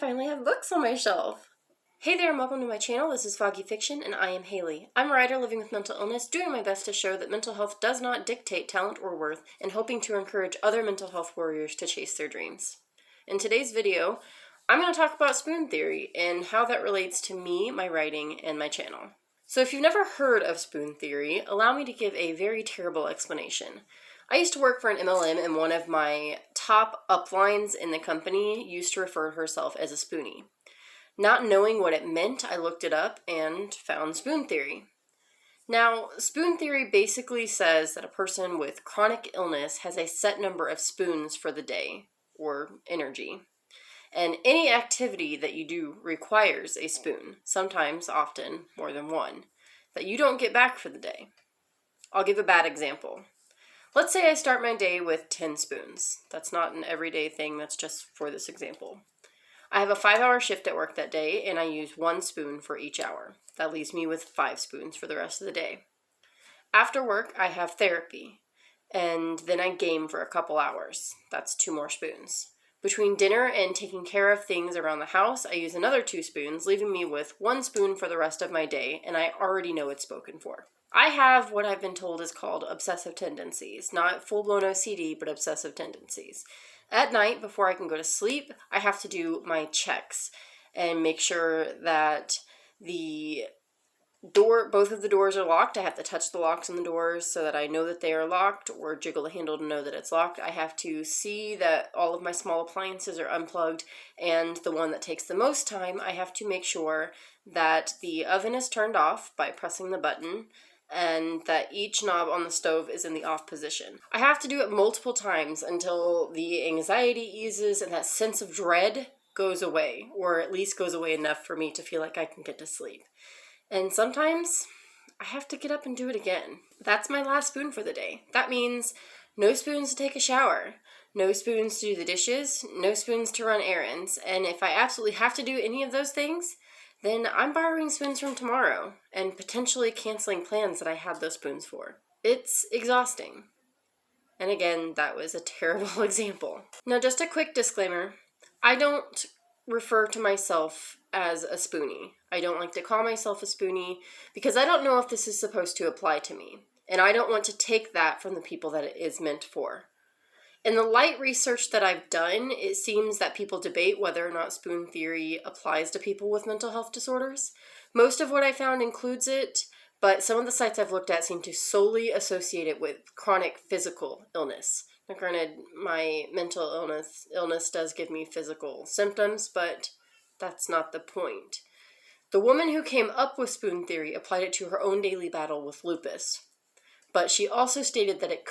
finally have books on my shelf. Hey there, and welcome to my channel. This is Foggy Fiction, and I am Haley. I'm a writer living with mental illness, doing my best to show that mental health does not dictate talent or worth, and hoping to encourage other mental health warriors to chase their dreams. In today's video, I'm going to talk about spoon theory and how that relates to me, my writing, and my channel. So if you've never heard of spoon theory, allow me to give a very terrible explanation. I used to work for an MLM, and one of my top uplines in the company used to refer to herself as a spoonie. Not knowing what it meant, I looked it up and found spoon theory. Now, spoon theory basically says that a person with chronic illness has a set number of spoons for the day, or energy. And any activity that you do requires a spoon, sometimes, often, more than one, that you don't get back for the day. I'll give a bad example. Let's say I start my day with 10 spoons. That's not an everyday thing, that's just for this example. I have a 5-hour shift at work that day, and I use 1 spoon for each hour. That leaves me with 5 spoons for the rest of the day. After work, I have therapy, and then I game for a couple hours. That's 2 more spoons. Between dinner and taking care of things around the house, I use another 2 spoons, leaving me with 1 spoon for the rest of my day, and I already know it's spoken for. I have what I've been told is called obsessive tendencies. Not full-blown OCD, but obsessive tendencies. At night, before I can go to sleep, I have to do my checks and make sure that both of the doors are locked. I have to touch the locks on the doors so that I know that they are locked, or jiggle the handle to know that it's locked. I have to see that all of my small appliances are unplugged, and the one that takes the most time, I have to make sure that the oven is turned off by pressing the button, and that each knob on the stove is in the off position. I have to do it multiple times until the anxiety eases and that sense of dread goes away, or at least goes away enough for me to feel like I can get to sleep. And sometimes I have to get up and do it again. That's my last spoon for the day. That means no spoons to take a shower, no spoons to do the dishes, no spoons to run errands, and if I absolutely have to do any of those things, then I'm borrowing spoons from tomorrow and potentially canceling plans that I had those spoons for. It's exhausting. And again, that was a terrible example. Now, just a quick disclaimer. I don't refer to myself as a spoonie. I don't like to call myself a spoonie because I don't know if this is supposed to apply to me. And I don't want to take that from the people that it is meant for. In the light research that I've done, it seems that people debate whether or not spoon theory applies to people with mental health disorders. Most of what I found includes it, but some of the sites I've looked at seem to solely associate it with chronic physical illness. Now, granted, my mental illness does give me physical symptoms, but that's not the point. The woman who came up with spoon theory applied it to her own daily battle with lupus, but she also stated that it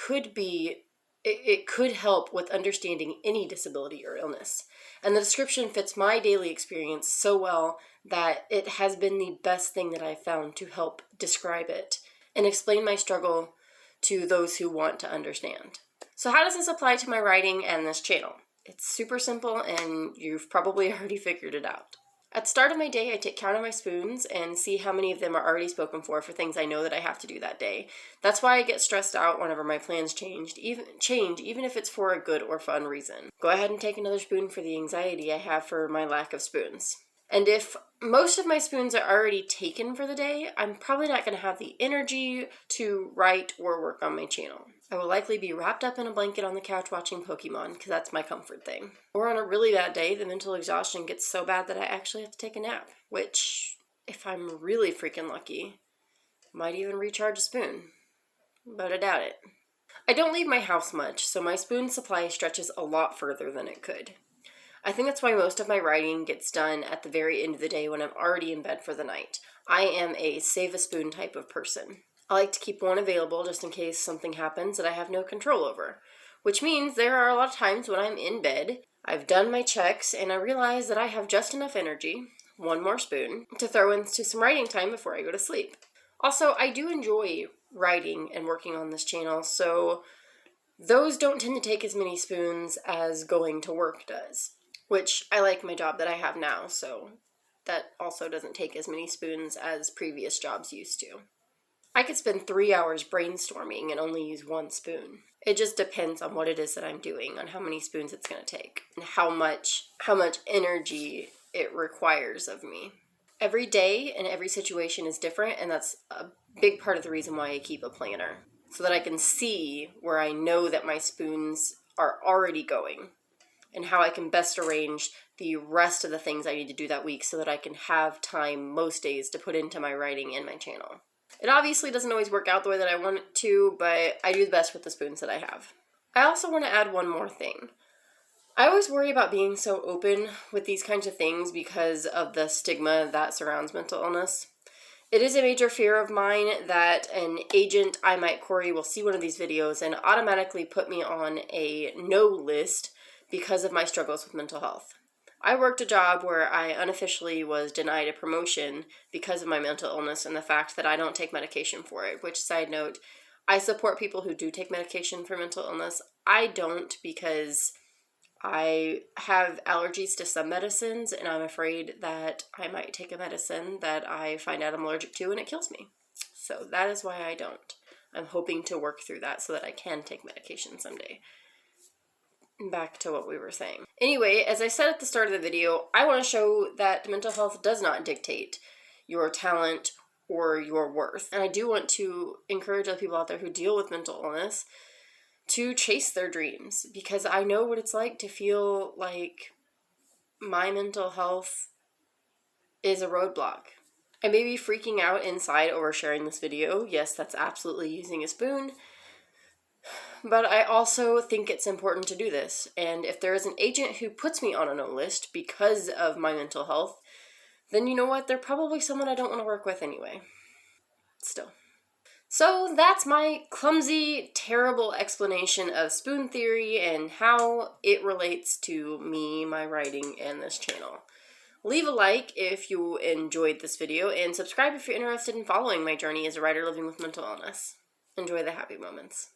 could help with understanding any disability or illness. And the description fits my daily experience so well that it has been the best thing that I've found to help describe it and explain my struggle to those who want to understand. So how does this apply to my writing and this channel? It's super simple, and you've probably already figured it out. At the start of my day, I take count of my spoons and see how many of them are already spoken for things I know that I have to do that day. That's why I get stressed out whenever my plans change, even if it's for a good or fun reason. Go ahead and take another spoon for the anxiety I have for my lack of spoons. And if most of my spoons are already taken for the day, I'm probably not going to have the energy to write or work on my channel. I will likely be wrapped up in a blanket on the couch watching Pokemon, because that's my comfort thing. Or on a really bad day, the mental exhaustion gets so bad that I actually have to take a nap, which, if I'm really freaking lucky, might even recharge a spoon. But I doubt it. I don't leave my house much, so my spoon supply stretches a lot further than it could. I think that's why most of my writing gets done at the very end of the day when I'm already in bed for the night. I am a save a spoon type of person. I like to keep one available just in case something happens that I have no control over, which means there are a lot of times when I'm in bed, I've done my checks, and I realize that I have just enough energy, 1 more spoon, to throw into some writing time before I go to sleep. Also, I do enjoy writing and working on this channel, so those don't tend to take as many spoons as going to work does, which I like my job that I have now, so that also doesn't take as many spoons as previous jobs used to. I could spend 3 hours brainstorming and only use 1 spoon. It just depends on what it is that I'm doing, on how many spoons it's going to take, and how much energy it requires of me. Every day and every situation is different, and that's a big part of the reason why I keep a planner, so that I can see where I know that my spoons are already going and how I can best arrange the rest of the things I need to do that week so that I can have time most days to put into my writing and my channel. It obviously doesn't always work out the way that I want it to, but I do the best with the spoons that I have. I also want to add one more thing. I always worry about being so open with these kinds of things because of the stigma that surrounds mental illness. It is a major fear of mine that an agent I might query will see one of these videos and automatically put me on a no list because of my struggles with mental health. I worked a job where I unofficially was denied a promotion because of my mental illness and the fact that I don't take medication for it, which, side note, I support people who do take medication for mental illness. I don't because I have allergies to some medicines, and I'm afraid that I might take a medicine that I find out I'm allergic to and it kills me. So that is why I don't. I'm hoping to work through that so that I can take medication someday. Back to what we were saying. Anyway, as I said at the start of the video, I want to show that mental health does not dictate your talent or your worth. And I do want to encourage other people out there who deal with mental illness to chase their dreams, because I know what it's like to feel like my mental health is a roadblock. I may be freaking out inside over sharing this video. Yes, that's absolutely using a spoon. But I also think it's important to do this. And if there is an agent who puts me on a no list because of my mental health, then you know what? They're probably someone I don't want to work with anyway. Still. So that's my clumsy, terrible explanation of spoon theory and how it relates to me, my writing, and this channel. Leave a like if you enjoyed this video, and subscribe if you're interested in following my journey as a writer living with mental illness. Enjoy the happy moments.